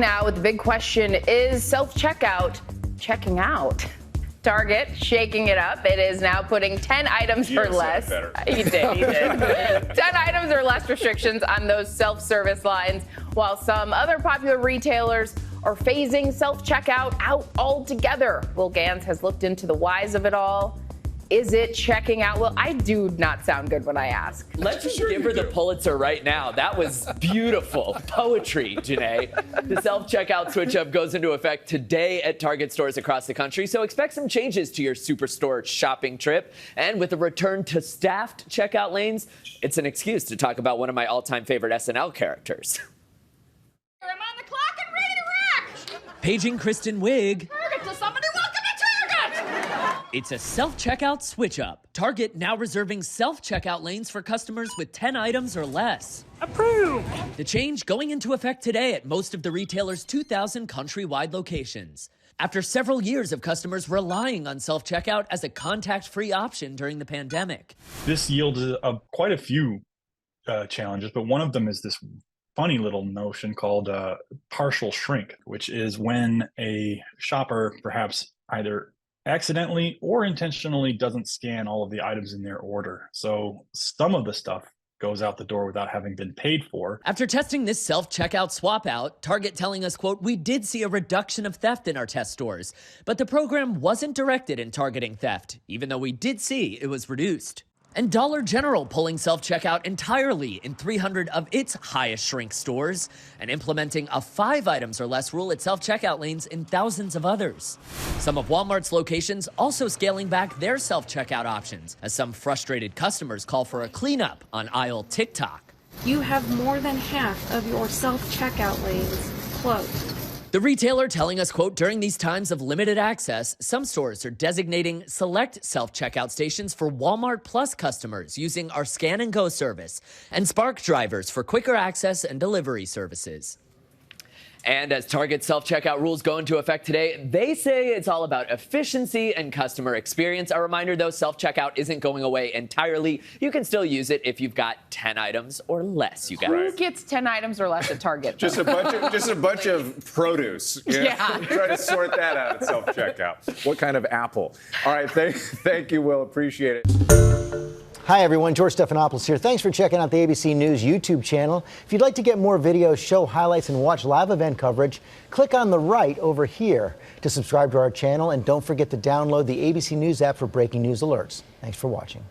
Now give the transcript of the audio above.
Now, with the big question, is self-checkout checking out? Target shaking it up. It is now putting 10 items or less. He did. 10 items or less restrictions on those self-service lines, while some other popular retailers are phasing self-checkout out altogether. Will Ganss has looked into the whys of it all. Is it checking out? Well, I do not sound good when I ask. Let's just give her the Pulitzer right now. That was beautiful poetry, Janae. The self-checkout switch-up goes into effect today at Target stores across the country, so expect some changes to your superstore shopping trip. And with a return to staffed checkout lanes, it's an excuse to talk about one of my all-time favorite SNL characters. I'm on the clock and ready to rock! Paging Kristen Wiig. Target to somebody, welcome to Target! It's a self-checkout switch-up. Target now reserving self-checkout lanes for customers with 10 items or less. Approved! The change going into effect today at most of the retailer's 2,000 countrywide locations. After several years of customers relying on self-checkout as a contact-free option during the pandemic. This yielded quite a few challenges, but one of them is this funny little notion called partial shrink, which is when a shopper perhaps either accidentally or intentionally doesn't scan all of the items in their order. So some of the stuff goes out the door without having been paid for. After testing this self-checkout swap out, Target telling us, quote, "We did see a reduction of theft in our test stores, but the program wasn't directed in targeting theft, even though we did see it was reduced." And Dollar General pulling self-checkout entirely in 300 of its highest shrink stores and implementing a 5 items or less rule at self-checkout lanes in thousands of others. Some of Walmart's locations also scaling back their self-checkout options as some frustrated customers call for a cleanup on aisle TikTok. You have more than half of your self-checkout lanes closed. The retailer telling us, quote, "During these times of limited access, some stores are designating select self-checkout stations for Walmart Plus customers using our Scan and Go service and Spark drivers for quicker access and delivery services." And as Target self-checkout rules go into effect today, they say it's all about efficiency and customer experience. A reminder, though, self-checkout isn't going away entirely. You can still use it if you've got 10 items or less, you guys. Who gets 10 items or less at Target? Just a bunch of produce. Yeah. Try to sort that out at self-checkout. What kind of apple? All right, thank you, Will. Appreciate it. Hi, everyone. George Stephanopoulos here. Thanks for checking out the ABC News YouTube channel. If you'd like to get more videos, show highlights, and watch live event coverage, click on the right over here to subscribe to our channel. And don't forget to download the ABC News app for breaking news alerts. Thanks for watching.